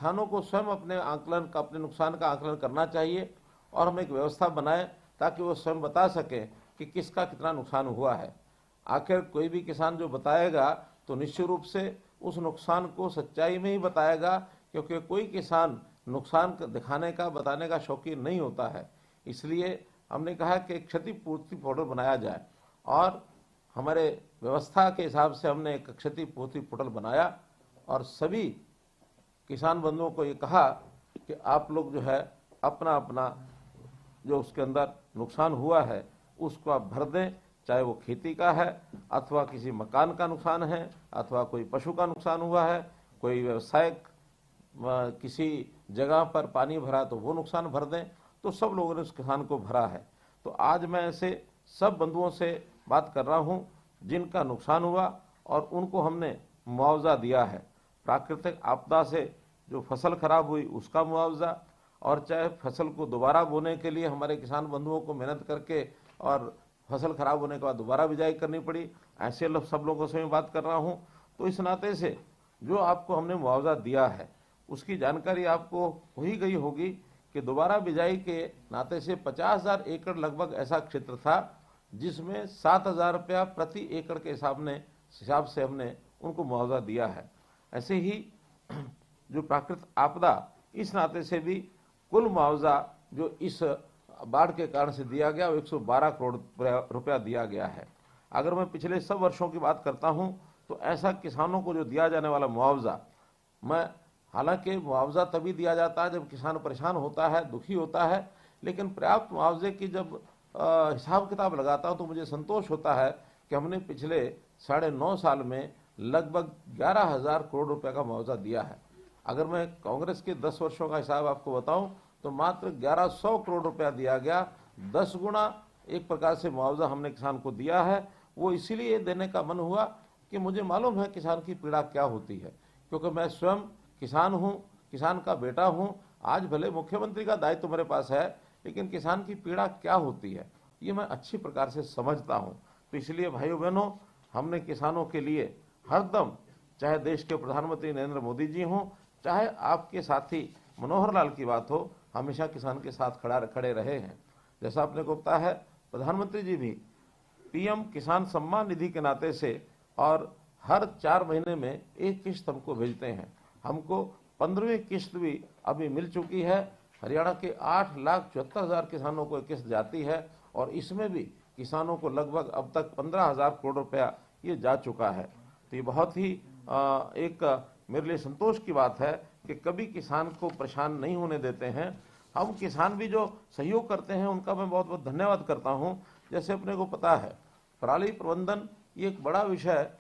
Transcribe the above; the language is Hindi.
किसानों को स्वयं अपने आकलन का, अपने नुकसान का आकलन करना चाहिए और हम एक व्यवस्था बनाएं ताकि वो स्वयं बता सकें कि किसका कितना नुकसान हुआ है। आखिर कोई भी किसान जो बताएगा तो निश्चित रूप से उस नुकसान को सच्चाई में ही बताएगा, क्योंकि कोई किसान नुकसान दिखाने का, बताने का शौकीन नहीं होता है। इसलिए हमने कहा कि एक क्षतिपूर्ति पोर्टल बनाया जाए और हमारे व्यवस्था के हिसाब से हमने एक क्षतिपूर्ति पोर्टल बनाया और सभी किसान बंधुओं को ये कहा कि आप लोग जो है अपना अपना जो उसके अंदर नुकसान हुआ है उसको आप भर दें, चाहे वो खेती का है अथवा किसी मकान का नुकसान है अथवा कोई पशु का नुकसान हुआ है, कोई व्यवसायिक किसी जगह पर पानी भरा तो वो नुकसान भर दें। तो सब लोगों ने उस किसान को भरा है। तो आज मैं ऐसे सब बंधुओं से बात कर रहा हूं जिनका नुकसान हुआ और उनको हमने मुआवजा दिया है। प्राकृतिक आपदा से जो फसल खराब हुई उसका मुआवजा, और चाहे फसल को दोबारा बोने के लिए हमारे किसान बंधुओं को मेहनत करके और फसल खराब होने के बाद दोबारा बिजाई करनी पड़ी, ऐसे सब लोगों से मैं बात कर रहा हूं। तो इस नाते से जो आपको हमने मुआवजा दिया है उसकी जानकारी आपको हो ही गई होगी कि दोबारा बिजाई के नाते से 50,000 एकड़ लगभग ऐसा क्षेत्र था जिसमें 7,000 रुपया प्रति एकड़ के हिसाब से हमने उनको मुआवजा दिया है। ऐसे ही जो प्राकृतिक आपदा, इस नाते से भी कुल मुआवजा जो इस बाढ़ के कारण से दिया गया वो 112 करोड़ रुपया दिया गया है। अगर मैं पिछले सब वर्षों की बात करता हूं तो ऐसा किसानों को जो दिया जाने वाला मुआवजा, मैं हालांकि मुआवजा तभी दिया जाता है जब किसान परेशान होता है, दुखी होता है, लेकिन पर्याप्त मुआवजे की जब हिसाब किताब लगाता हूं तो मुझे संतोष होता है कि हमने पिछले 9.5 साल में लगभग 11,000 करोड़ रुपए का मुआवजा दिया है। अगर मैं कांग्रेस के 10 वर्षों का हिसाब आपको बताऊं तो मात्र 1100 करोड़ रुपया दिया गया। 10 गुना एक प्रकार से मुआवजा हमने किसान को दिया है। वो इसीलिए देने का मन हुआ कि मुझे मालूम है किसान की पीड़ा क्या होती है, क्योंकि मैं स्वयं किसान हूं, किसान का बेटा हूं। आज भले मुख्यमंत्री का दायित्व मेरे पास है, लेकिन किसान की पीड़ा क्या होती है ये मैं अच्छी प्रकार से समझता हूं। तो इसलिए भाइयों बहनों, हमने किसानों के लिए हरदम, चाहे देश के प्रधानमंत्री नरेंद्र मोदी जी हों, चाहे आपके साथी मनोहर लाल की बात हो, हमेशा किसान के साथ खड़े रहे हैं। जैसा आपने को पता है, प्रधानमंत्री जी भी पीएम किसान सम्मान निधि के नाते से और हर 4 महीने में एक किस्त हमको भेजते हैं। हमको 15वीं किस्त भी अभी मिल चुकी है। हरियाणा के 8,74,000 किसानों को किस्त जाती है और इसमें भी किसानों को लगभग अब तक 15,000 करोड़ रुपया ये जा चुका है। तो ये बहुत ही एक मेरे लिए संतोष की बात है कि कभी किसान को परेशान नहीं होने देते हैं। हम किसान भी जो सहयोग करते हैं उनका मैं बहुत बहुत धन्यवाद करता हूं। जैसे अपने को पता है, पराली प्रबंधन ये एक बड़ा विषय